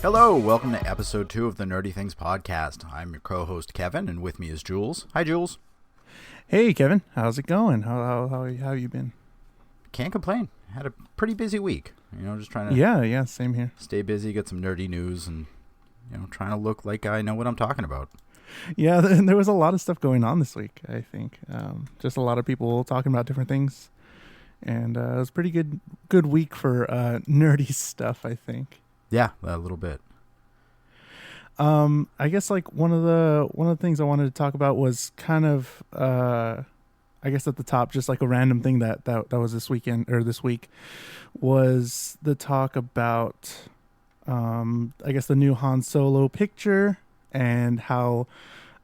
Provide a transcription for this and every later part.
Hello, welcome to episode 2 of the Nerdy Things podcast. I'm your co-host Kevin, and with me is Jules. Hi, Jules. Hey, Kevin. How's it going? How have you been? Can't complain. Had a pretty busy week. Just trying to Yeah, same here. Stay busy, get some nerdy news, and trying to look like I know what I'm talking about. Yeah, there was a lot of stuff going on this week, I think. Just a lot of people talking about different things, and it was a pretty good week for nerdy stuff, I think. Yeah, a little bit. I guess like one of the things I wanted to talk about was kind of I guess at the top, just like a random thing that was this weekend or this week, was the talk about I guess the new Han Solo picture and how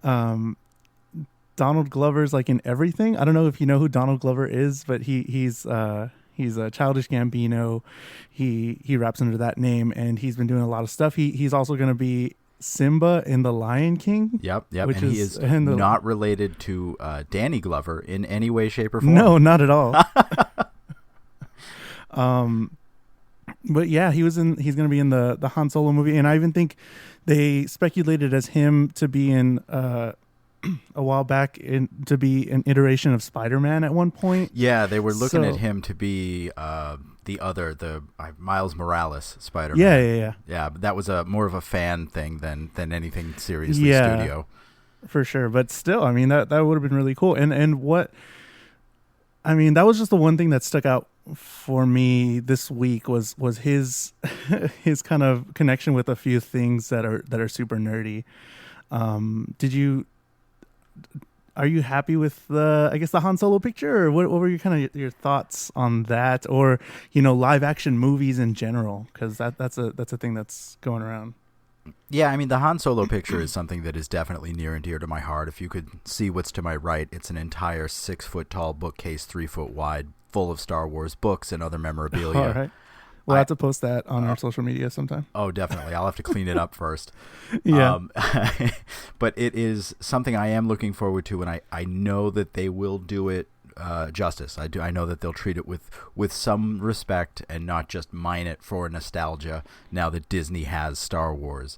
Donald Glover's like in everything. I don't know if you know who Donald Glover is, but he's a Childish Gambino. He raps under that name, and he's been doing a lot of stuff. He's also going to be Simba in The Lion King. Yep. And he is not related to Danny Glover in any way, shape, or form. No, not at all. But yeah, he's going to be in the Han Solo movie, and I even think they speculated as him to be in a while back to be an iteration of Spider-Man at one point. Yeah, they were looking at him to be the Miles Morales Spider-Man. Yeah. Yeah, but that was more of a fan thing than anything seriously studio. For sure. But still, I mean, that would have been really cool. And what, I mean, that was just the one thing that stuck out for me this week was his his kind of connection with a few things that are super nerdy. Are you happy with the Han Solo picture, or what were your thoughts on that, or live action movies in general? Because that's a thing that's going around. Yeah, I mean, the Han Solo picture is something that is definitely near and dear to my heart. If you could see what's to my right, it's an entire 6-foot tall bookcase, 3 foot wide, full of Star Wars books and other memorabilia. All right. We'll have to post that on our social media sometime. Oh, definitely. I'll have to clean it up first. Yeah. But it is something I am looking forward to, and I know that they will do it justice. I know that they'll treat it with some respect and not just mine it for nostalgia now that Disney has Star Wars.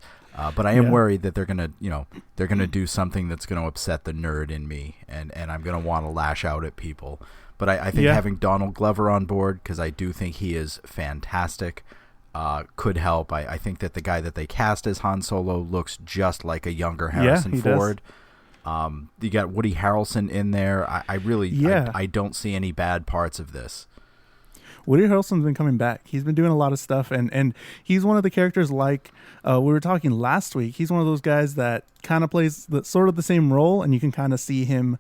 But I am worried that they're gonna do something that's gonna upset the nerd in me, and I'm gonna want to lash out at people. But I think having Donald Glover on board, because I do think he is fantastic, could help. I think that the guy that they cast as Han Solo looks just like a younger Harrison Ford. You got Woody Harrelson in there. I don't see any bad parts of this. Woody Harrelson's been coming back. He's been doing a lot of stuff, and he's one of the characters like we were talking last week. He's one of those guys that kind of plays sort of the same role, and you can kind of see him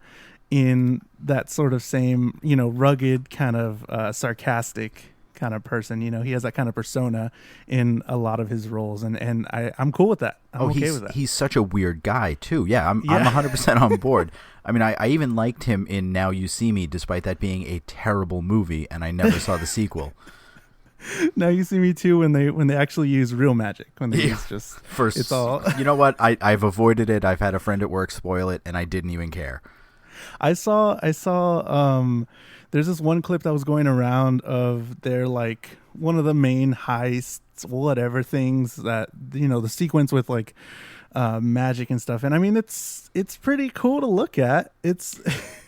in that sort of same, rugged kind of sarcastic kind of person. He has that kind of persona in a lot of his roles, and I'm cool with that. I'm okay with that. He's such a weird guy too. Yeah, I'm 100% on board. I mean, I even liked him in Now You See Me, despite that being a terrible movie, and I never saw the sequel. Now You See Me too, when they actually use real magic, when they use just first. It's all. You know what? I've avoided it. I've had a friend at work spoil it, and I didn't even care. I saw there's this one clip that was going around of their like one of the main heists, whatever things that the sequence with like magic and stuff. And I mean it's pretty cool to look at. It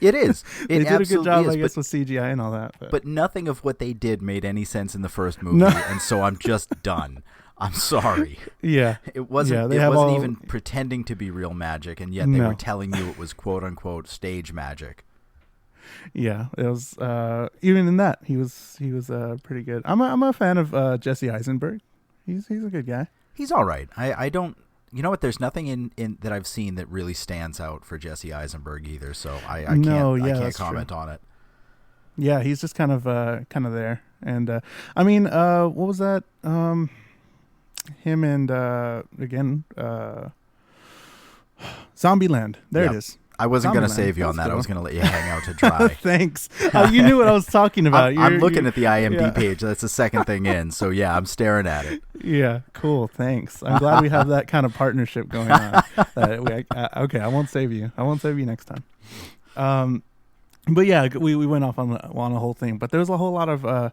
is. They did a good job, I guess, with CGI and all that. But nothing of what they did made any sense in the first movie, and so I'm just done. I'm sorry. Yeah. It wasn't even pretending to be real magic, and yet they were telling you it was quote unquote stage magic. Yeah, it was even in that he was pretty good. I'm a fan of Jesse Eisenberg. He's a good guy. He's all right. I don't, you know what, there's nothing in that I've seen that really stands out for Jesse Eisenberg either, so I can't comment on it. Yeah, he's just kind of there. And I mean, what was that? Him and again Zombieland. There it is. I wasn't going to save you on that. Cool. I was going to let you hang out to dry. Thanks. You knew what I was talking about. I'm looking at the IMDb page. That's the second thing in. So yeah, I'm staring at it. Yeah, cool. Thanks. I'm glad we have that kind of partnership going on. Okay, I won't save you. I won't save you next time. But yeah, we went off on a whole thing. But there was a whole lot of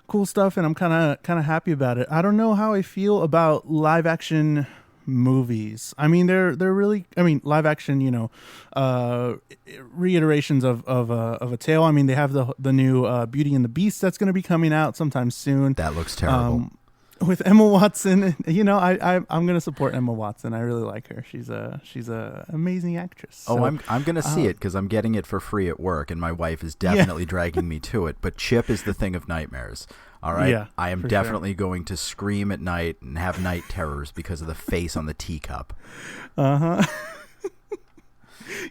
cool stuff, and I'm kind of happy about it. I don't know how I feel about live action movies. I mean, they're really. I mean, live action. Reiterations of a tale. I mean, they have the new Beauty and the Beast that's going to be coming out sometime soon. That looks terrible. With Emma Watson, I'm gonna support Emma Watson. I really like her. She's a amazing actress. So, I'm gonna see it because I'm getting it for free at work, and my wife is definitely dragging me to it. But Chip is the thing of nightmares. All right, yeah, I am definitely going to scream at night and have night terrors because of the face on the teacup.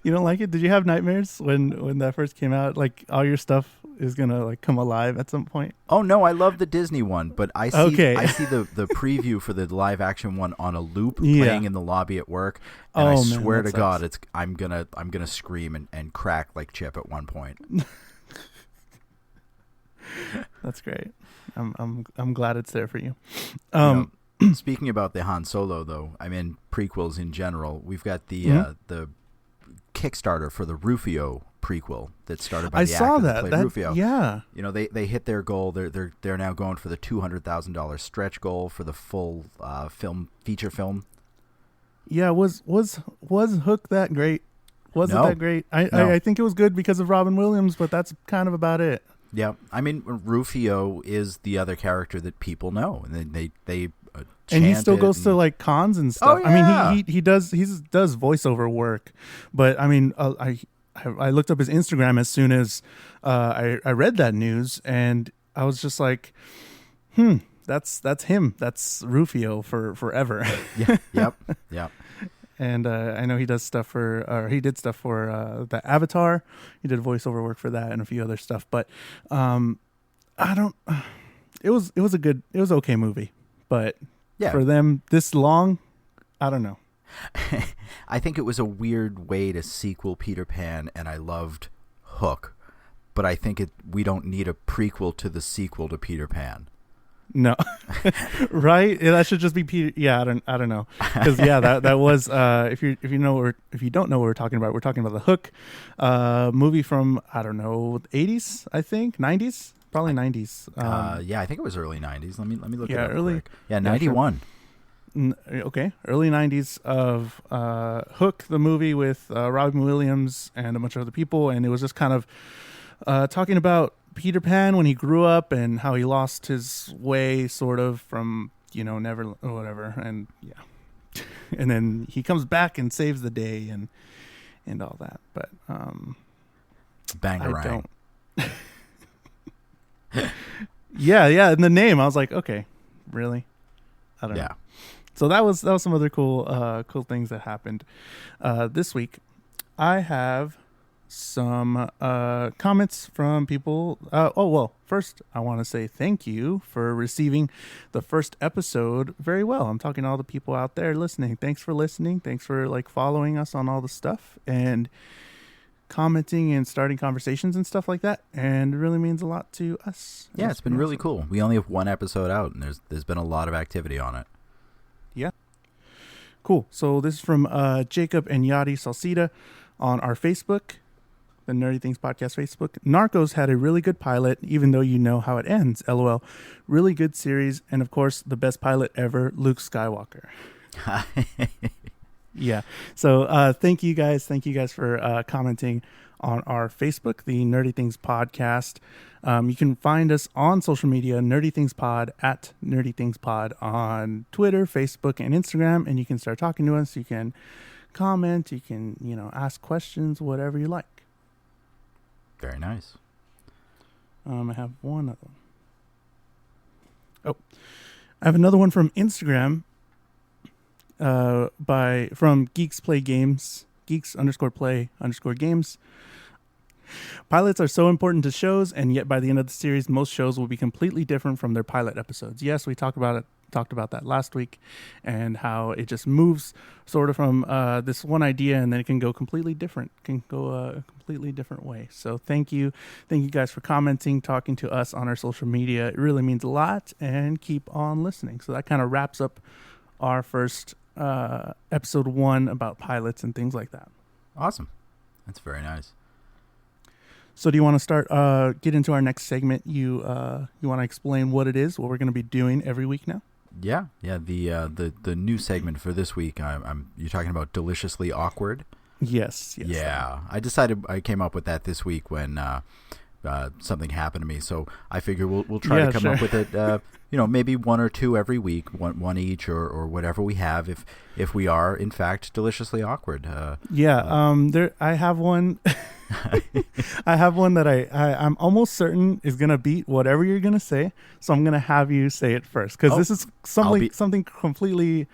You don't like it? Did you have nightmares when that first came out? Like all your stuff is gonna like come alive at some point? Oh no, I love the Disney one, but I see the preview for the live action one on a loop playing in the lobby at work, and I swear to God, I'm gonna scream and crack like Chip at one point. That's great. I'm glad it's there for you. Speaking about the Han Solo, though, I mean prequels in general. We've got the Kickstarter for the Rufio prequel that started by the actor that played Rufio. Yeah, they hit their goal. They're now going for the $200,000 stretch goal for the full feature film. Yeah, was Hook that great? Wasn't that great? No. I think it was good because of Robin Williams, but that's kind of about it. Yeah, I mean Rufio is the other character that people know, and they and he still goes to like cons and stuff. Oh, yeah. I mean, he does voiceover work, but I mean, I looked up his Instagram as soon as I read that news, and I was just like, that's him. That's Rufio for forever. Yeah. Yep. And I know he did stuff for the Avatar. He did voiceover work for that and a few other stuff. But it was okay movie. But for them this long, I don't know. I think it was a weird way to sequel Peter Pan, and I loved Hook. But I think we don't need a prequel to the sequel to Peter Pan. No, right? That should just be Peter. Yeah, I don't know, because that was if you don't know what we're talking about the Hook movie from I don't know 80s, I think 90s, probably 90s. I think it was early 90s. Let me look it up early. Quick. Yeah, 91. Okay, early 90s of Hook, the movie with Robin Williams and a bunch of other people, and it was just kind of talking about Peter Pan when he grew up and how he lost his way sort of from never or whatever, and and then he comes back and saves the day and all that, but Bangarang. yeah and the name I was like, okay, really, I don't know. So that was some other cool things that happened this week. I have some comments from people. First I want to say thank you for receiving the first episode very well. I'm talking to all the people out there listening. Thanks for listening. Thanks for following us on all the stuff and commenting and starting conversations and stuff like that, and it really means a lot to us. Yeah, it's been really cool. We only have one episode out, and there's been a lot of activity on it. Yeah, cool. So this is from Jacob and Yadi Salsida on our Facebook, the Nerdy Things Podcast Facebook. Narcos had a really good pilot, even though you know how it ends. LOL. Really good series, and of course, the best pilot ever, Luke Skywalker. Yeah. So thank you guys. Thank you guys for commenting on our Facebook, the Nerdy Things Podcast. You can find us on social media, Nerdy Things Pod, at Nerdy Things Pod on Twitter, Facebook, and Instagram, and you can start talking to us. You can comment. You can ask questions, whatever you like. Very nice. I have one other one. I have another one from Instagram from Geeks Play Games, Geeks_play_games. Pilots are so important to shows, and yet by the end of the series, most shows will be completely different from their pilot episodes. Yes, we talked about that last week, and how it just moves sort of from this one idea, and then it can go completely different, a completely different way. So thank you guys for commenting, talking to us on our social media. It really means a lot, and keep on listening. So that kind of wraps up our first episode 1 about pilots and things like that. Awesome. That's very nice. So do you want to start get into our next segment? You want to explain what it is, what we're going to be doing every week now? Yeah. The new segment for this week. You're talking about Deliciously Awkward. Yes. Yeah, I came up with that this week when something happened to me. So I figure we'll try to come up with it. Maybe one or two every week, one each, or whatever we have. If we are in fact deliciously awkward. I have one. I have one that I'm almost certain is gonna beat whatever you're gonna say. So I'm gonna have you say it first because this is something completely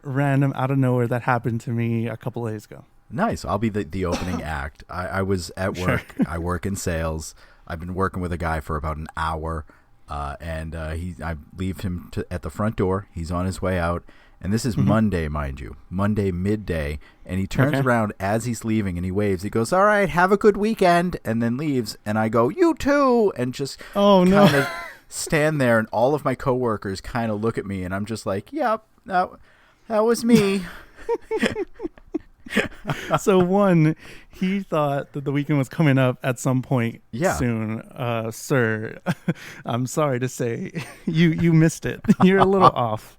random out of nowhere that happened to me a couple of days ago. Nice. I'll be the opening act. I was at work. Sure. I work in sales. I've been working with a guy for about an hour, and I leave him at the front door. He's on his way out, and this is Monday, mind you, Monday midday, and he turns around as he's leaving, and he waves. He goes, "All right, have a good weekend," and then leaves, and I go, "You too," and just kind of stand there, and all of my coworkers kind of look at me, and I'm just like, "Yep, that was me." So one, he thought that the weekend was coming up at some point soon. Sir, I'm sorry to say you missed it. You're a little off.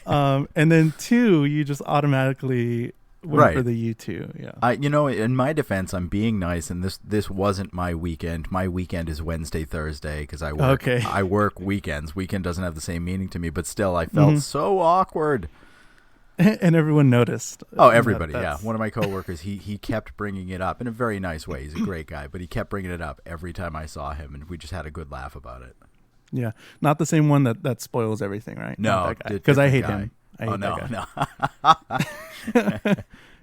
And then two, you just automatically went for the you too. Yeah. In my defense, I'm being nice, and this wasn't my weekend. My weekend is Wednesday, Thursday, because I work. Okay. I work weekends. Weekend doesn't have the same meaning to me, but still, I felt so awkward. And everyone noticed. Oh, everybody, yeah. One of my coworkers, he kept bringing it up in a very nice way. He's a great guy, but he kept bringing it up every time I saw him, and we just had a good laugh about it. Yeah, not the same one that spoils everything, right? No, because I hate him. No.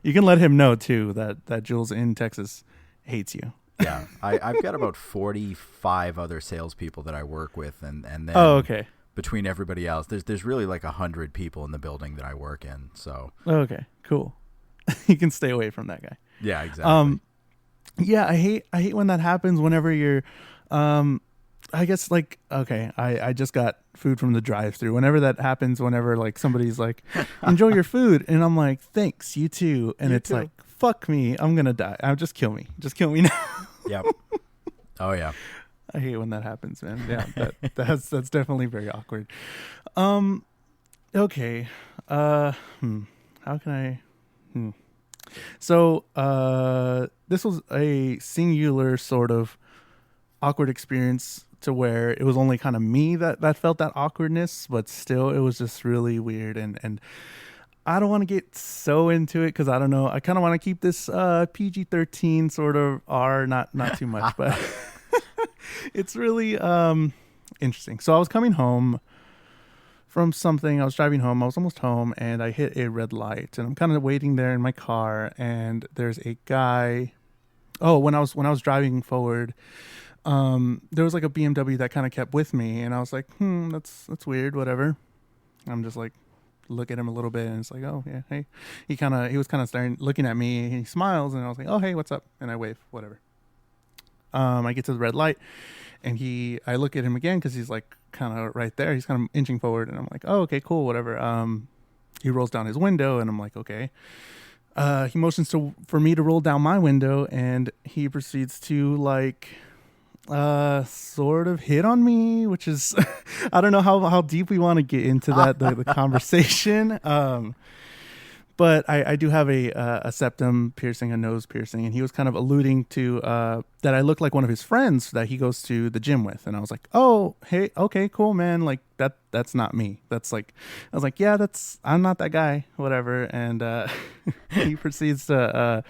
You can let him know too that Jules in Texas hates you. Yeah, I've got about 45 other salespeople that I work with, and then between everybody else, there's really like 100 people in the building that I work in. So okay, cool. You can stay away from that guy. Yeah, exactly. Yeah, I hate when that happens. Whenever you're, I guess like I just got food from the drive-thru. Whenever that happens, whenever like somebody's like, enjoy your food, and I'm like, thanks, you too, and it's like, fuck me, I'm gonna die. Just kill me now. Yep. Oh yeah. I hate when that happens, man. Yeah, that's definitely very awkward. Okay. How can I? So, this was a singular sort of awkward experience to where it was only kind of me that felt that awkwardness, but still, it was just really weird. And I don't want to get so into it because I don't know. I kind of want to keep this PG-13 sort of R, not too much, but. It's really interesting. So I was coming home from something. I was driving home. I was almost home, and I hit a red light. And I'm kind of waiting there in my car, and there's a guy. Oh, when I was driving forward, there was like a BMW that kind of kept with me, and I was like, that's weird. Whatever. I'm just like look at him a little bit, and it's like, oh yeah, hey. He was kind of staring, looking at me, and he smiles, and I was like, oh hey, what's up? And I wave, whatever. I get to the red light, and I look at him again because he's like kind of right there. He's kind of inching forward, and I'm like, oh, okay, cool, whatever. He rolls down his window, and I'm like, okay. He motions for me to roll down my window, and he proceeds to like sort of hit on me, which is I don't know how deep we want to get into that the conversation. But I do have a septum piercing, a nose piercing, and he was kind of alluding to that I look like one of his friends that he goes to the gym with. And I was like, oh, hey, okay, cool, man. Like that's not me. That's like, I was like, yeah, I'm not that guy, whatever. And he proceeds to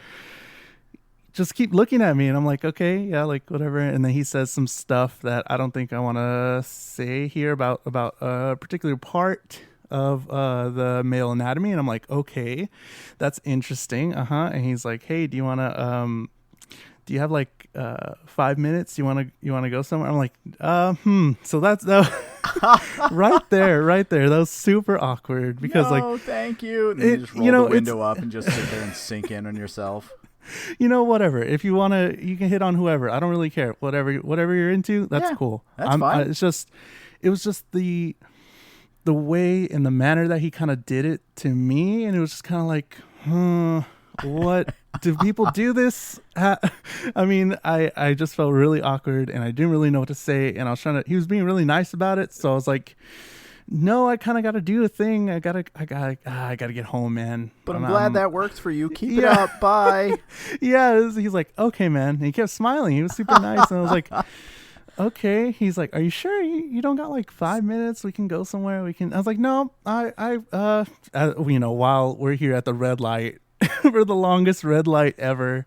just keep looking at me, and I'm like, okay, yeah, like whatever. And then he says some stuff that I don't think I want to say here about a particular part of the male anatomy, and I'm like, okay, that's interesting. And he's like, hey, do you want to do you have like 5 minutes? You want to go somewhere? I'm like, so that's right there that was super awkward because thank you, and then you just roll the window up and just sit there and sink in on yourself. Whatever, if you want to, you can hit on whoever. I don't really care. Whatever you're into, that's cool. That's fine. It was just the way and the manner that he kind of did it to me, and it was just kind of like, what do people do this? I mean, I just felt really awkward and I didn't really know what to say. And I was he was being really nice about it. So I was like, no, I kind of got to do a thing. I gotta get home, man. But I'm glad that works for you. Keep it yeah. up. Bye. Yeah. He's like, okay, man. And he kept smiling. He was super nice. And I was like, okay. He's like, are you sure you don't got like 5 minutes? We can go somewhere. I was like, no, while we're here at the red light for the longest red light ever.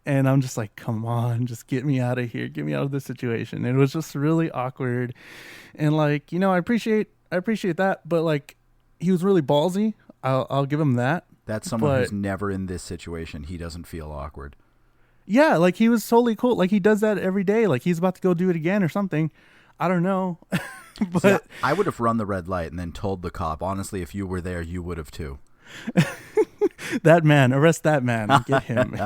And I'm just like, come on, just get me out of here. Get me out of this situation. It was just really awkward. And like, I appreciate that. But like, he was really ballsy. I'll give him that. That's someone who's never in this situation. He doesn't feel awkward. Yeah, like he was totally cool. Like he does that every day. Like he's about to go do it again or something. I don't know. But see, I would have run the red light and then told the cop. Honestly, if you were there, you would have too. That man, arrest that man and get him.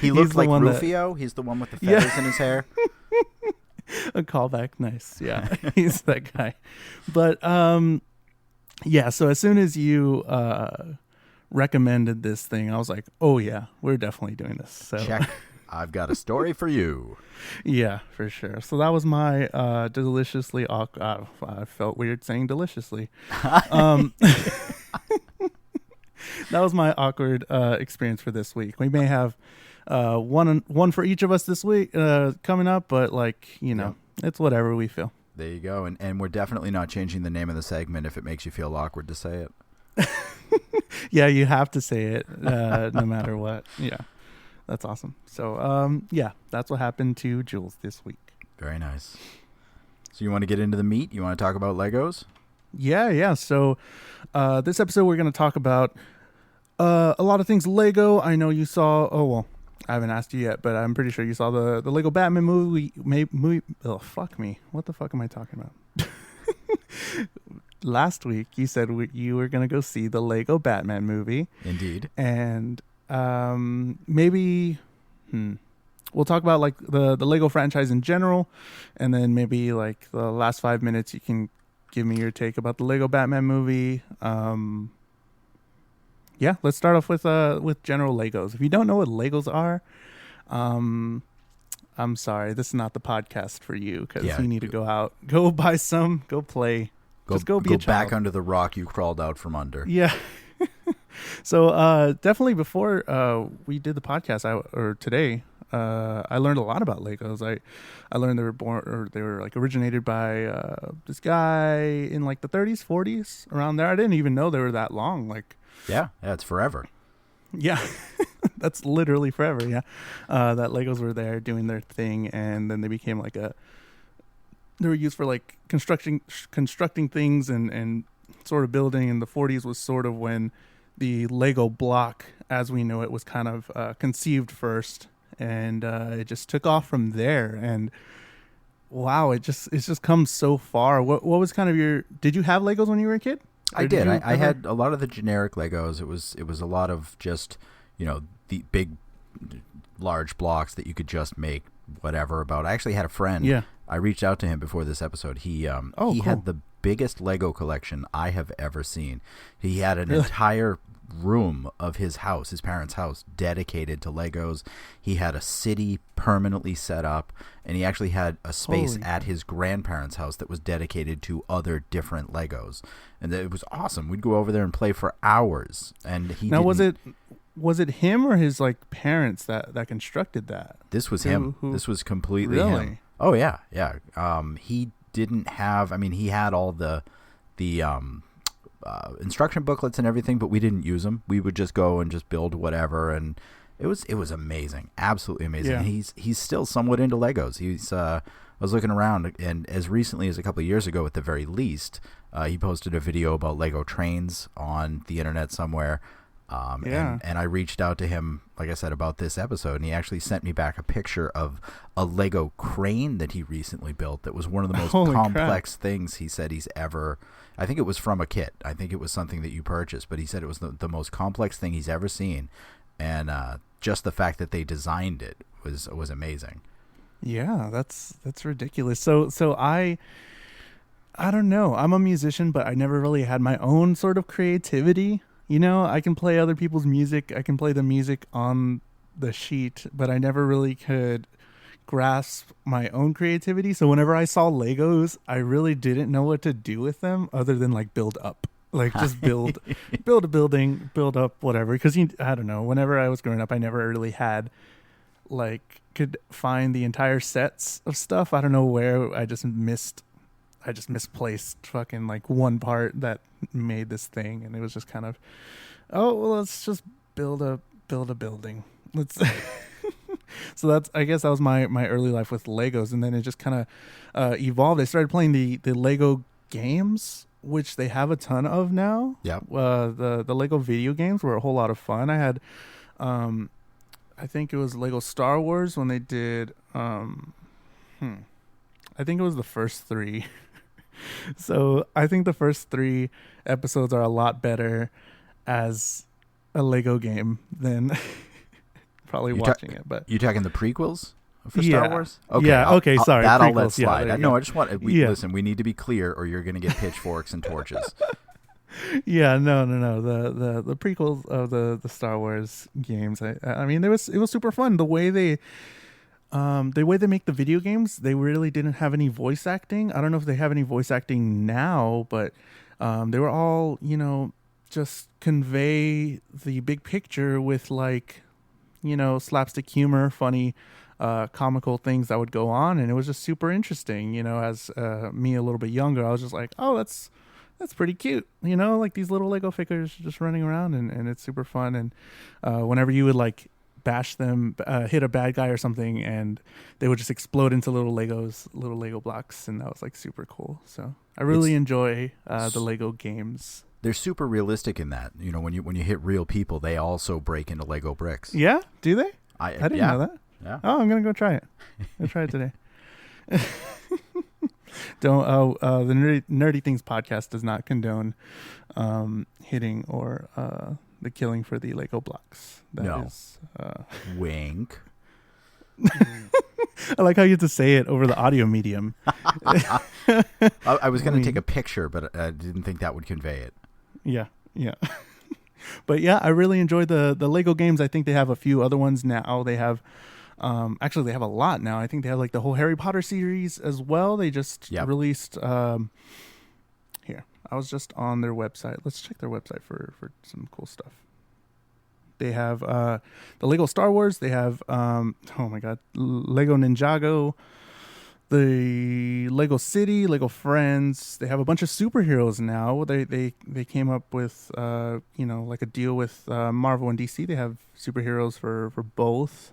He looked like Rufio. He's the one with the feathers in his hair. A callback, nice. Yeah, he's that guy. But yeah. So as soon as you recommended this thing, I was like, oh yeah, we're definitely doing this. So check. I've got a story for you. Yeah, for sure. So that was my deliciously awkward. I felt weird saying deliciously. That was my awkward experience for this week. We may have one for each of us this week coming up, but it's whatever we feel. There you go. And we're definitely not changing the name of the segment if it makes you feel awkward to say it. Yeah, you have to say it no matter what. Yeah, that's awesome. So, yeah, that's what happened to Jules this week. Very nice. So you want to get into the meat? You want to talk about Legos? Yeah. So this episode we're going to talk about a lot of things Lego. I know you saw. Oh well, I haven't asked you yet, but I'm pretty sure you saw the Lego Batman movie. Oh fuck me! What the fuck am I talking about? Last week you said you were going to go see the Lego Batman movie. Indeed. And maybe we'll talk about like the Lego franchise in general, and then maybe like the last 5 minutes you can give me your take about the Lego Batman movie. Yeah, let's start off with general Legos. If you don't know what Legos are, I'm sorry, this is not the podcast for you because you need to go out, go buy some, go play. Just go be a child. Go back under the rock you crawled out from under. Yeah. So definitely before we did the podcast today, I learned a lot about Legos. I learned they were like originated by this guy in like the 30s, 40s, around there. I didn't even know they were that long. Like yeah, it's forever. Yeah, that's literally forever. Yeah, that Legos were there doing their thing, and then they became like they were used for like constructing things and sort of building. In the 40s was sort of when the Lego block, as we know it, was kind of conceived first, and it just took off from there. And wow, it's just come so far. What was kind of did you have Legos when you were a kid? I did. I had a lot of the generic Legos. It was a lot of just, the big, large blocks that you could just make whatever about. I actually had a friend. Yeah. I reached out to him before this episode. He cool. had the biggest Lego collection I have ever seen. He had an entire room of his house, his parents' house, dedicated to Legos. He had a city permanently set up, and he actually had a space at his grandparents' house that was dedicated to other different Legos. And it was awesome. We'd go over there and play for hours. And was it him or his like parents that constructed that? This was him. This was completely really? him. Oh yeah. He didn't have. I mean, he had all the instruction booklets and everything, but we didn't use them. We would just go and just build whatever, and it was amazing, absolutely amazing. Yeah. He's still somewhat into Legos. I was looking around, and as recently as a couple of years ago, at the very least, he posted a video about Lego trains on the internet somewhere. And I reached out to him, like I said, about this episode, and he actually sent me back a picture of a Lego crane that he recently built that was one of the most complex things he said he's ever. I think it was from a kit. I think it was something that you purchased, but he said it was the most complex thing he's ever seen, and just the fact that they designed it was amazing. Yeah, that's ridiculous. So I don't know. I'm a musician, but I never really had my own sort of creativity. I can play other people's music. I can play the music on the sheet, but I never really could grasp my own creativity. So whenever I saw Legos, I really didn't know what to do with them other than like build up. Like just build a building, build up whatever. Because I don't know. Whenever I was growing up, I never really had like could find the entire sets of stuff. I don't know where I just misplaced fucking like one part that made this thing, and it was just kind of, oh well, let's just build a building. Let's. So I guess that was my early life with Legos, and then it just kind of evolved. I started playing the Lego games, which they have a ton of now. Yeah. The Lego video games were a whole lot of fun. I had, I think it was Lego Star Wars when they did. I think it was the first 3. So I think the first 3 episodes are a lot better as a Lego game than probably watching it. But you talking the prequels for Star Wars? Okay, yeah. Sorry. I'll let slide. Yeah, I just want. Listen. We need to be clear, or you're going to get pitchforks and torches. Yeah. No. The prequels of the Star Wars games. I mean, it was super fun. The way they make the video games, they really didn't have any voice acting. I don't know if they have any voice acting now, but they were all, just convey the big picture with like, slapstick humor, funny, comical things that would go on. And it was just super interesting, as me a little bit younger, I was just like, oh, that's pretty cute. Like these little Lego figures just running around, and it's super fun. And whenever you would like bash them, hit a bad guy or something, and they would just explode into little Lego blocks, and that was like super cool. So I really enjoy the Lego games. They're super realistic in that. When you hit real people, they also break into Lego bricks. Yeah, do they? I didn't know that. Yeah. Oh, I'm gonna go try it. I'll try it today. Don't. The Nerdy Things podcast does not condone hitting or the killing for the Lego blocks. That is wink. I like how you have to say it over the audio medium. I was going to take a picture, but I didn't think that would convey it. Yeah. But yeah, I really enjoyed the Lego games. I think they have a few other ones now. They have, actually they have a lot now. I think they have like the whole Harry Potter series as well. They just released, here, I was just on their website. Let's check their website for some cool stuff. They have the Lego Star Wars. They have, oh my God, Lego Ninjago, the Lego City, Lego Friends. They have a bunch of superheroes now. They came up with, like a deal with Marvel and DC. They have superheroes for both.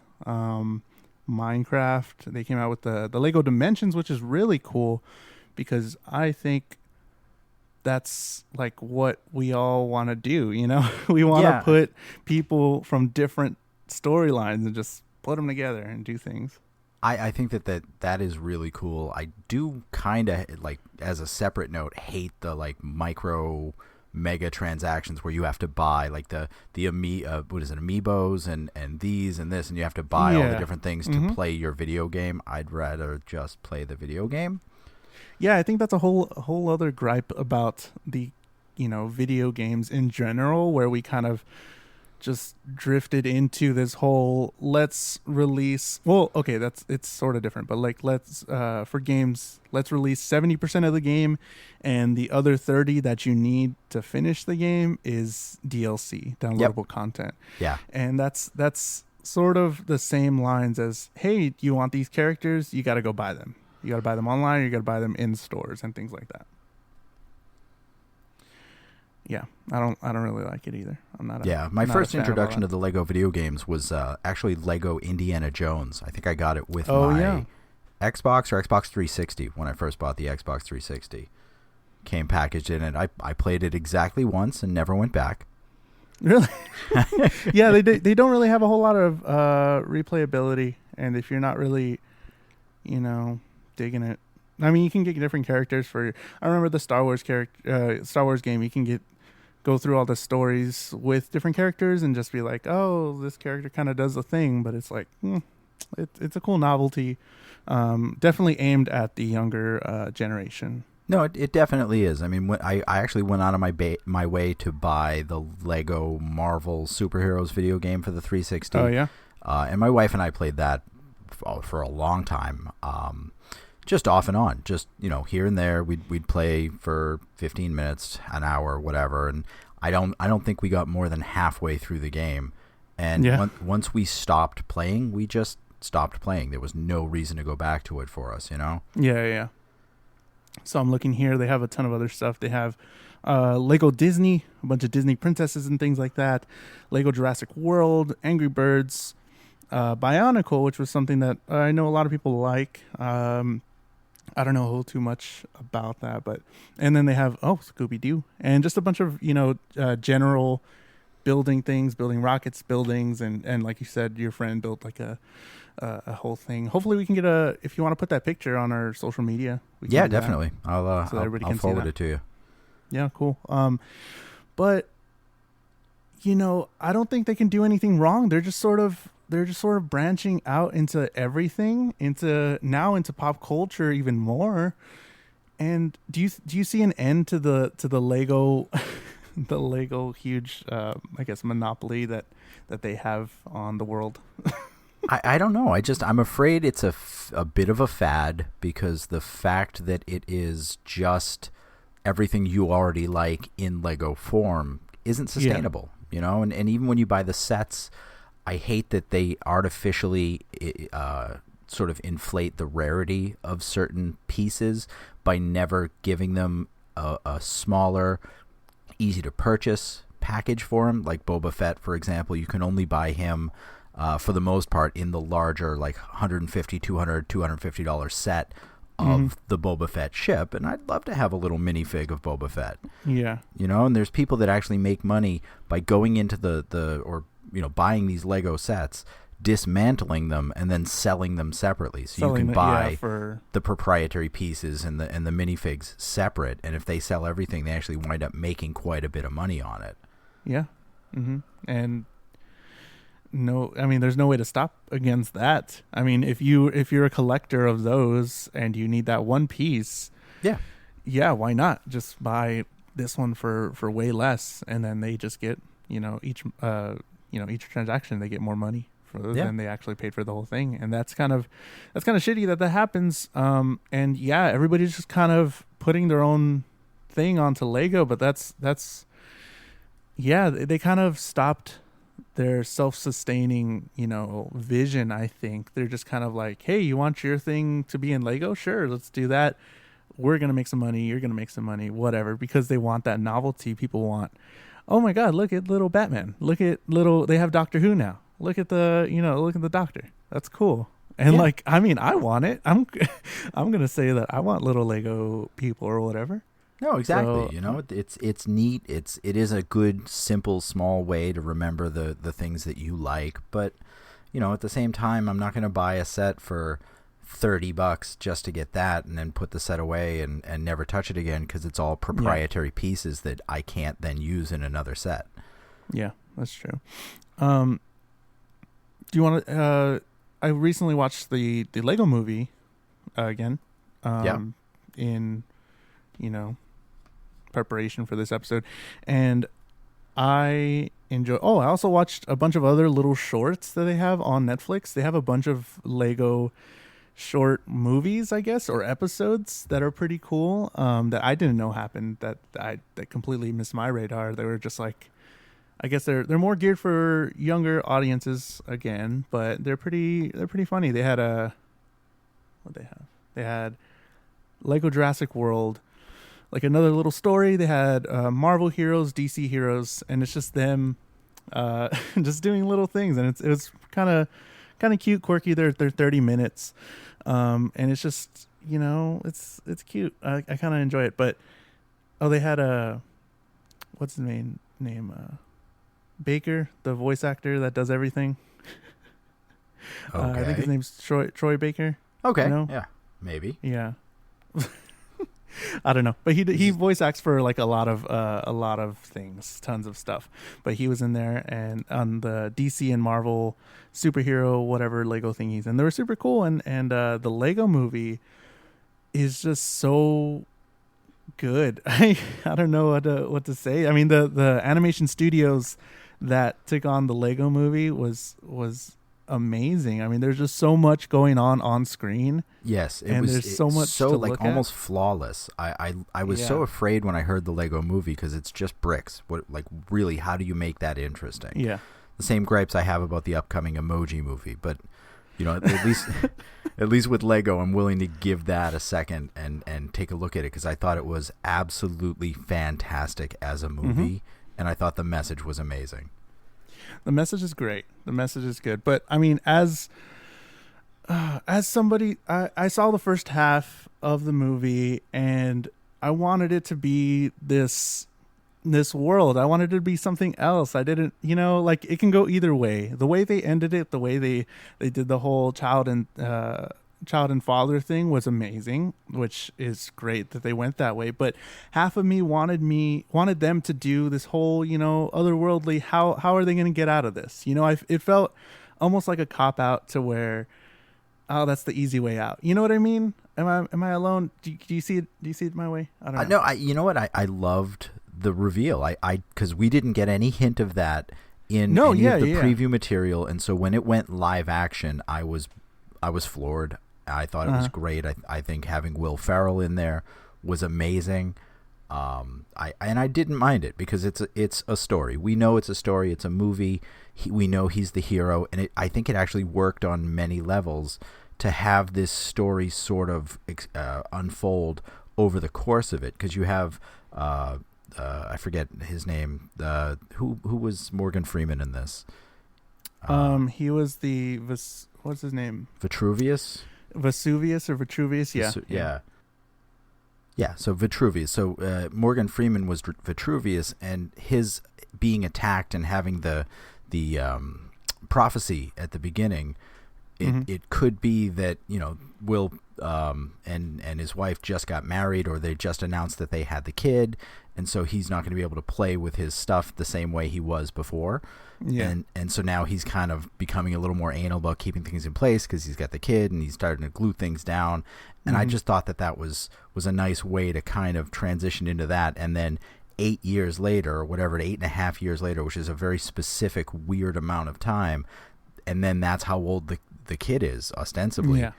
Minecraft. They came out with the Lego Dimensions, which is really cool because I think that's like what we all want to do. We want to put people from different storylines and just put them together and do things. I think that is really cool. I do kind of, like, as a separate note, hate the like micro mega transactions where you have to buy like the amiibos and these and this, and you have to buy all the different things to play your video game. I'd rather just play the video game. Yeah, I think that's a whole other gripe about the video games in general, where we kind of just drifted into this whole let's release, it's sort of different, but like for games, let's release 70% of the game, and the other 30 that you need to finish the game is DLC, downloadable content. Yeah. And that's sort of the same lines as, hey, you want these characters, you got to go buy them. You got to buy them online, or you got to buy them in stores and things like that. Yeah, I don't really like it either. My first introduction to the Lego video games was actually Lego Indiana Jones. I think I got it with my Xbox or Xbox 360 when I first bought the Xbox 360. Came packaged in it. I played it exactly once and never went back. Really? Yeah, they don't really have a whole lot of replayability, and if you're not really, digging it, I mean, you can get different characters for. I remember the Star Wars game. You can go through all the stories with different characters and just be like, oh, this character kind of does a thing, but it's like, it's a cool novelty. Definitely aimed at the younger generation. No, it definitely is. I mean, I actually went out of my way to buy the Lego Marvel Superheroes video game for the 360. Oh yeah. And my wife and I played that for a long time, just off and on, just, here and there. We'd play for 15 minutes, an hour, whatever. And I don't think we got more than halfway through the game. And once we stopped playing, we just stopped playing. There was no reason to go back to it for us, Yeah. So I'm looking here. They have a ton of other stuff. They have Lego Disney, a bunch of Disney princesses and things like that. Lego Jurassic World, Angry Birds, Bionicle, which was something that I know a lot of people like. I don't know too much about that, and then they have Scooby-Doo, and just a bunch of general building things, building rockets, buildings, and like you said, your friend built like a whole thing. Hopefully we can get if you want to put that picture on our social media. Yeah, definitely. I'll forward it to you. Yeah, cool. But I don't think they can do anything wrong. They're just sort of branching out into everything, into pop culture even more. And do you see an end to the Lego the Lego huge I guess monopoly that they have on the world? I don't know. I'm afraid it's a bit of a fad, because the fact that it is just everything you already like in Lego form isn't sustainable, and even when you buy the sets, I hate that they artificially sort of inflate the rarity of certain pieces by never giving them a smaller, easy to purchase package for him. Like Boba Fett, for example, you can only buy him for the most part in the larger, like $150, $200, $250 set of the Boba Fett ship, and I'd love to have a little minifig of Boba Fett. Yeah. And there's people that actually make money by going into buying these Lego sets, dismantling them, and then selling them separately. So you can buy the proprietary pieces and the minifigs separate, and if they sell everything, they actually wind up making quite a bit of money on it. Yeah. Mm-hmm. And there's no way to stop against that. I mean, if you're a collector of those and you need that one piece, why not just buy this one for way less, and then they just get each transaction they get more money than they actually paid for the whole thing. And that's kind of shitty that happens. And everybody's just kind of putting their own thing onto Lego, but they kind of stopped their self-sustaining, vision. I think they're just kind of like, hey, you want your thing to be in Lego? Sure, let's do that. We're going to make some money. You're going to make some money, whatever, because they want that novelty. People want, oh my God, look at little Batman. They have Doctor Who now. Look at the Doctor. That's cool. And I want it. I'm going to say that I want little Lego people or whatever. No, exactly. So, it's neat. It is a good, simple, small way to remember the things that you like. But, at the same time, I'm not going to buy a set for $30 just to get that and then put the set away and never touch it again, because it's all proprietary pieces that I can't then use in another set. Yeah, that's true. Do you want to? I recently watched the Lego Movie again. In preparation for this episode, and I enjoy. I also watched a bunch of other little shorts that they have on Netflix. They have a bunch of Lego short movies, I guess, or episodes that are pretty cool. That I didn't know happened. That completely missed my radar. They were just like, I guess they're more geared for younger audiences again, but they're pretty funny. They had They had Lego Jurassic World, like another little story. They had Marvel heroes, DC heroes, and it's just them just doing little things, and it was kind of cute, quirky. They're 30 minutes, and it's just it's cute. I kind of enjoy it. But they had what's his name? Baker, the voice actor that does everything. Okay. I think his name's Troy Baker. Okay. Yeah. Maybe. Yeah. I don't know, but he voice acts for like a lot of things, tons of stuff. But he was in there and on the DC and Marvel superhero whatever Lego thingies, and they were super cool. And the Lego Movie is just so good. I don't know what to say. I mean, the animation studios that took on the Lego Movie was amazing. I mean, there's just so much going on screen. Yes, there's so much to like look almost at. flawless. I was so afraid when I heard the Lego movie because it's just bricks. What, like, really, how do you make that interesting? Yeah. The same gripes I have about the upcoming Emoji movie, but at least at least with Lego, I'm willing to give that a second and take a look at it because I thought it was absolutely fantastic as a movie, and I thought the message was amazing. The message is great. The message is good. But I mean, as somebody, I saw the first half of the movie and I wanted it to be this world. I wanted it to be something else. I didn't, like, it can go either way. The way they ended it, the way they did the whole child and father thing was amazing, which is great that they went that way. But half of me wanted them to do this whole, otherworldly. How are they going to get out of this? It felt almost like a cop out to where, oh, that's the easy way out. You know what I mean? Am I alone? Do you see it? Do you see it my way? I don't know. No, you know what? I loved the reveal. Because we didn't get any hint of that in any of the preview material, and so when it went live action, I was floored. I thought it was great. I think having Will Ferrell in there was amazing. I didn't mind it because it's a story. We know it's a story. It's a movie. We know he's the hero, and I think it actually worked on many levels to have this story sort of unfold over the course of it. Because you have I forget his name. Who was Morgan Freeman in this? He was what's his name? Vesuvius, yeah. Yeah, so Vitruvius. So Morgan Freeman was Vitruvius, and his being attacked and having the prophecy at the beginning, it could be that, Will and his wife just got married, or they just announced that they had the kid, and so he's not going to be able to play with his stuff the same way he was before. Yeah. And so now he's kind of becoming a little more anal about keeping things in place because he's got the kid and he's starting to glue things down. And I just thought that was a nice way to kind of transition into that. And then 8 years later, or whatever, 8.5 years later, which is a very specific, weird amount of time. And then that's how old the kid is, ostensibly. Yeah.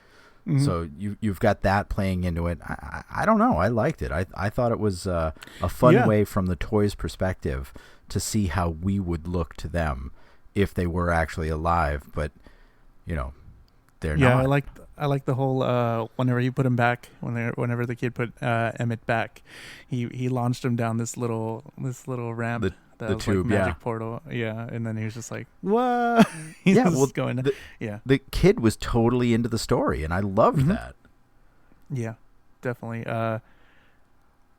Mm-hmm. So you've got that playing into it. I don't know. I liked it. I thought it was a fun way from the toys' perspective to see how we would look to them if they were actually alive. But they're not. Yeah, I like the whole whenever he put him back, whenever the kid put Emmett back, he launched him down this little ramp. The tube, like magic portal, and then he was just like, "What?" Going. The kid was totally into the story, and I loved that. Yeah, definitely.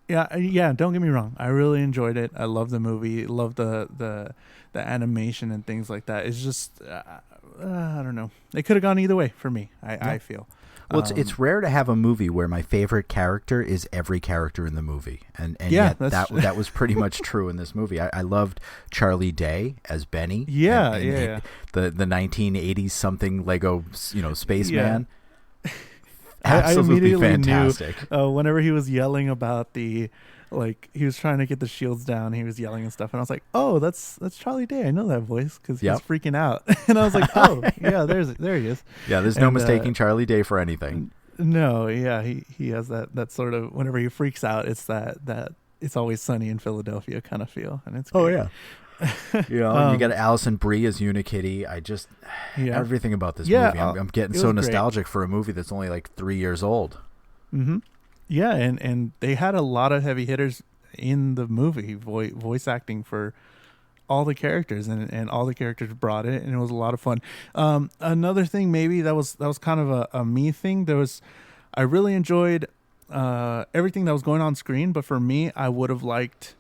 Yeah. Don't get me wrong, I really enjoyed it. I love the movie. Love the animation and things like that. It's just, I don't know. It could have gone either way for me. I feel. Well, it's rare to have a movie where my favorite character is every character in the movie, and yet that was pretty much true in this movie. I loved Charlie Day as Benny. The 1980s something Lego spaceman. Yeah. Absolutely fantastic. Knew, whenever he was yelling about he was trying to get the shields down, he was yelling and stuff, and I was like, "Oh, that's Charlie Day. I know that voice because he's freaking out." And I was like, "Oh, yeah, there he is." Yeah, there's no mistaking Charlie Day for anything. No, yeah, he has that sort of, whenever he freaks out, it's that It's Always Sunny in Philadelphia kind of feel, and it's great. Oh yeah. You got Alison Brie as Unikitty. Everything about this movie. I'm getting so nostalgic for a movie that's only like 3 years old. Mm-hmm. Yeah, and they had a lot of heavy hitters in the movie, voice acting for all the characters, and all the characters brought it, and it was a lot of fun. Another thing, maybe that was kind of a me thing. I really enjoyed everything that was going on screen, but for me, I would have liked.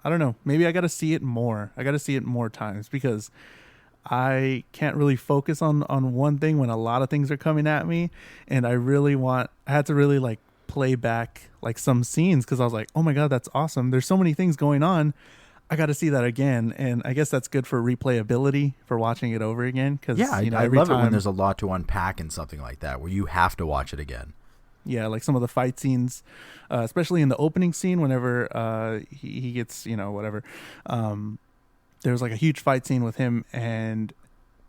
I don't know. Maybe I got to see it more. I got to see it more times because I can't really focus on one thing when a lot of things are coming at me. And I had to really play back some scenes because I was like, oh my God, that's awesome. There's so many things going on. I got to see that again. And I guess that's good for replayability, for watching it over again. Cause, I love it when there's a lot to unpack in something like that where you have to watch it again. Yeah, like some of the fight scenes, especially in the opening scene, whenever he gets, whatever. there was like a huge fight scene with him, and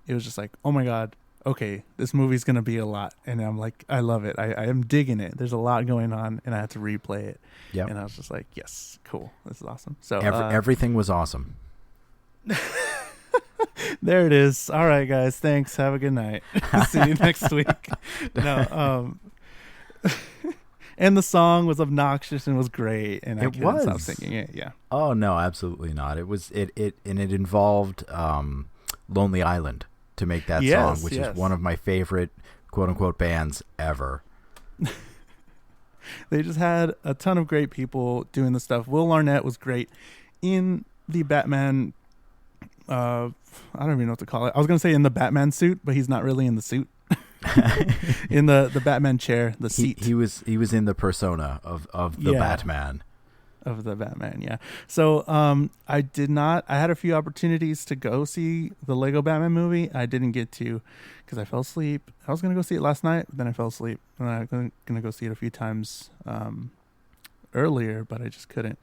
it was just like, oh my god, okay, this movie's gonna be a lot, and I'm like, I love it. I am digging it. There's a lot going on, and I had to replay it. Yep. And I was just like, yes, cool, this is awesome. So everything was awesome. There it is. All right, guys, thanks. Have a good night. See you next week. No, and the song was obnoxious and was great, and I couldn't stop singing it. Yeah. Oh no, absolutely not. It was it involved Lonely Island to make that song, which is one of my favorite quote unquote bands ever. They just had a ton of great people doing the stuff. Will Arnett was great in the Batman. I don't even know what to call it. I was going to say in the Batman suit, but he's not really in the suit. In the Batman chair, the seat. He was in the persona of the Batman. Of the Batman, yeah. So I had a few opportunities to go see the Lego Batman movie. I didn't get to because I fell asleep. I was going to go see it last night, but then I fell asleep. And I'm going to go see it a few times earlier, but I just couldn't.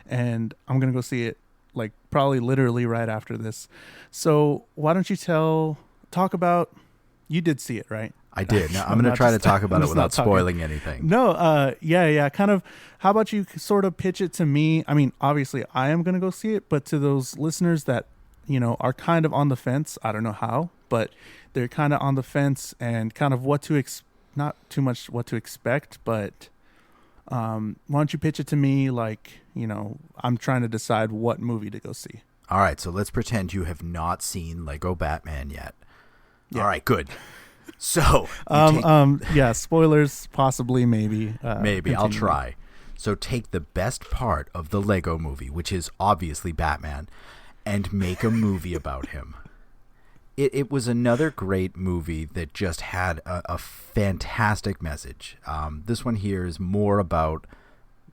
And I'm going to go see it like probably literally right after this. So why don't you talk about, you did see it, right? I did. Now, I'm going to try to talk about it without spoiling anything. No, yeah. Kind of, how about you sort of pitch it to me? I mean, obviously I am going to go see it, but to those listeners that, are kind of on the fence, I don't know how, but they're kind of on the fence and kind of not too much what to expect, but why don't you pitch it to me like, I'm trying to decide what movie to go see. All right, so let's pretend you have not seen Lego Batman yet. Yeah. All right, good. So, yeah, spoilers, possibly, maybe. Maybe, I'll try. So take the best part of the Lego movie, which is obviously Batman, and make a movie about him. It was another great movie that just had a fantastic message. This one here is more about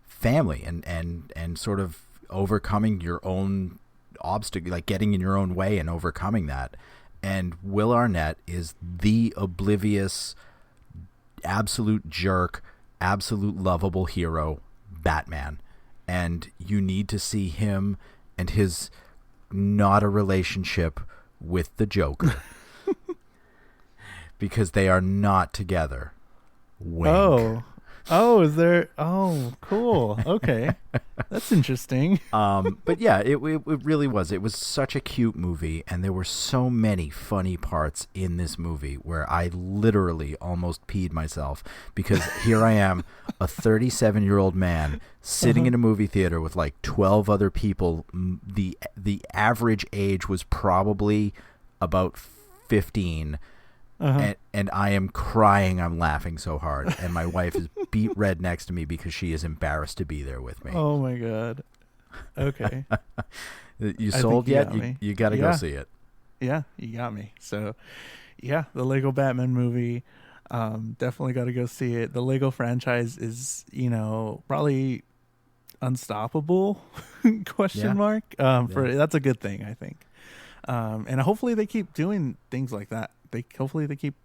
family and sort of overcoming your own obstacle, like getting in your own way and overcoming that. And Will Arnett is the oblivious, absolute jerk, absolute lovable hero, Batman. And you need to see him and his not a relationship with the Joker. Because they are not together. Wink. Oh, is there? Oh, cool. Okay. That's interesting. But yeah, it really was. It was such a cute movie, and there were so many funny parts in this movie where I literally almost peed myself because here I am, a 37-year-old man sitting in a movie theater with like 12 other people. The average age was probably about 15. And I am crying. I'm laughing so hard. And my wife is beat red next to me because she is embarrassed to be there with me. Oh, my God. Okay. You sold yet? You got to go see it. Yeah, you got me. So, yeah, the Lego Batman movie. Definitely got to go see it. The Lego franchise is, probably unstoppable, question mark. That's a good thing, I think. And hopefully they keep doing things like that. Hopefully they keep,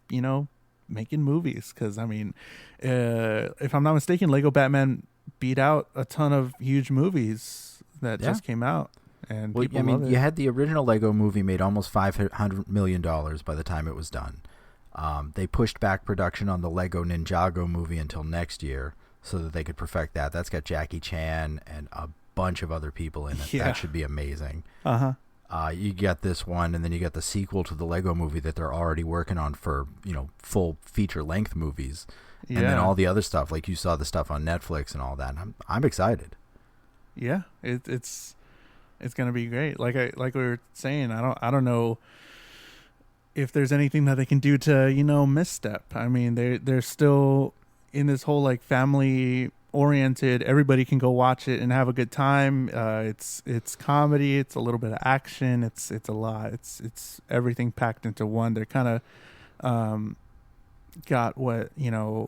making movies. Because, I mean, if I'm not mistaken, Lego Batman beat out a ton of huge movies that just came out. And people love it. You had the original Lego movie made almost $500 million by the time it was done. They pushed back production on the Lego Ninjago movie until next year so that they could perfect that. That's got Jackie Chan and a bunch of other people in it. Yeah. That should be amazing. You get this one, and then you get the sequel to the Lego movie that they're already working on for, full feature-length movies. Yeah. And then all the other stuff, like you saw the stuff on Netflix and all that. I'm excited. Yeah, it's going to be great. Like we were saying, I don't know if there's anything that they can do to, misstep. I mean, they're still in this whole like family oriented, everybody can go watch it and have a good time. It's comedy, it's a little bit of action, it's a lot, it's everything packed into one. They're kind of got what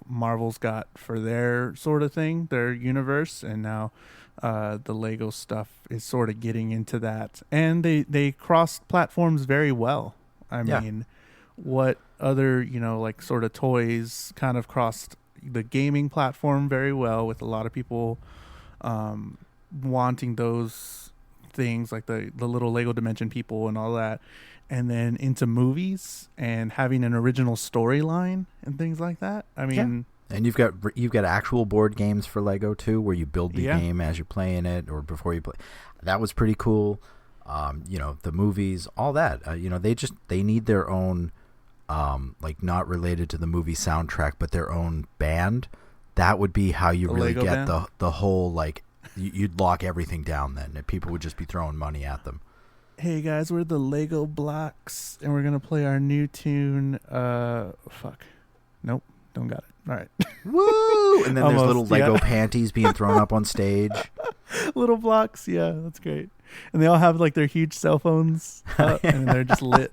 Marvel's got for their sort of thing, their universe, and now the Lego stuff is sort of getting into that, and they crossed platforms very well. I mean, what other like sort of toys kind of crossed the gaming platform very well, with a lot of people wanting those things like the little Lego Dimension people and all that, and then into movies and having an original storyline and things like that. I mean, and you've got actual board games for Lego too, where you build the game as you're playing it or before you play. That was pretty cool. The movies, all that. They need their own, like not related to the movie soundtrack, but their own band. That would be how you really Lego get band? the whole, like, you'd lock everything down then. And people would just be throwing money at them. Hey guys, we're the Lego Blocks, and we're gonna play our new tune. Nope, don't got it. All right. Woo! And then Almost, there's little Lego panties being thrown up on stage. Little blocks, yeah, that's great. And they all have like their huge cell phones up, and they're just lit.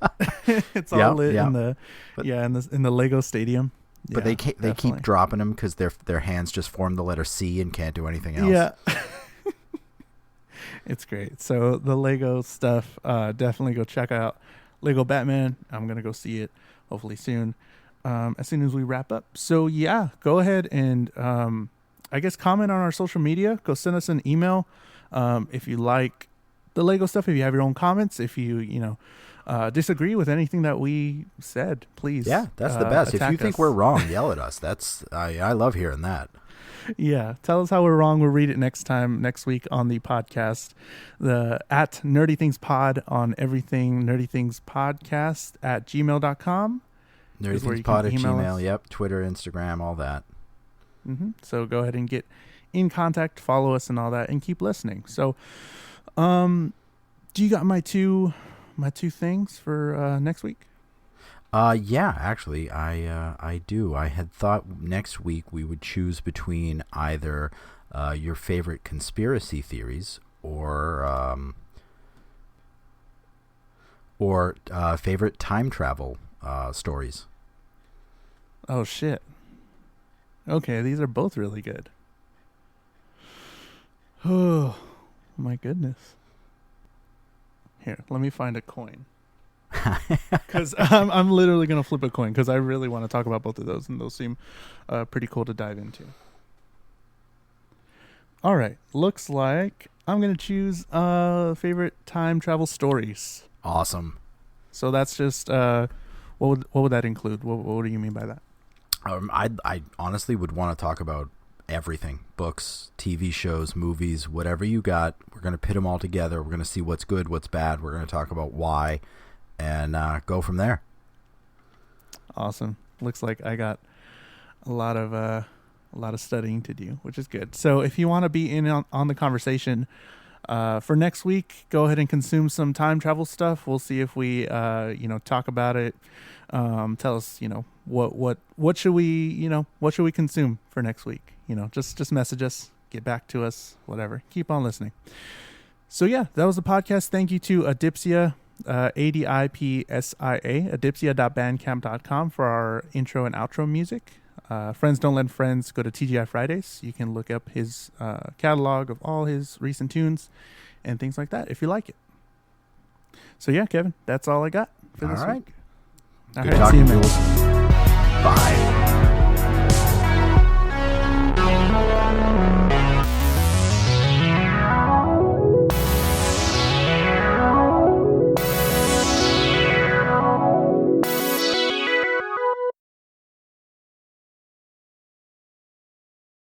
It's all lit in the Lego Stadium. But they keep dropping them because their hands just form the letter C and can't do anything else. Yeah. It's great. So the Lego stuff, definitely go check out Lego Batman. I'm going to go see it hopefully soon, as soon as we wrap up. So yeah, go ahead and I guess comment on our social media. Go send us an email if you like the Lego stuff, if you have your own comments, if you disagree with anything that we said, please. Yeah, that's the best. If you think we're wrong, yell at us. I love hearing that. Yeah, tell us how we're wrong. We'll read it next week on the podcast. At Nerdy Things Pod on everything, Nerdy Things Podcast at gmail.com. Nerdy Things Pod at Gmail, yep. Twitter, Instagram, all that. Mm-hmm. So go ahead and get in contact, follow us and all that, and keep listening. So, do you got my two things for next week? Yeah, actually, I do. I had thought next week we would choose between either your favorite conspiracy theories or favorite time travel stories. Oh shit. Okay, these are both really good. Oh my goodness. Here, let me find a coin. Because I'm literally going to flip a coin because I really want to talk about both of those, and those seem pretty cool to dive into. All right. Looks like I'm going to choose favorite time travel stories. Awesome. So that's just what would that include? What do you mean by that? I honestly would want to talk about everything. Books, TV shows, movies, whatever you got. We're going to pit them all together. We're going to see what's good, what's bad. We're going to talk about why. And go from there. Awesome. Looks like I got a lot of studying to do, which is good. So if you want to be in on the conversation for next week, go ahead and consume some time travel stuff. We'll see if we talk about it. Tell us what should we consume for next week. Just message us, get back to us, whatever. Keep on listening. So yeah, that was the podcast. Thank you to Adipsia. ADIPSIA, adipsia.bandcamp.com for our intro and outro music. Friends Don't Lend Friends, go to TGI Fridays. You can look up his catalog of all his recent tunes and things like that if you like it. So yeah, Kevin, that's all I got for this week. All right. Good talking, Jules. Bye.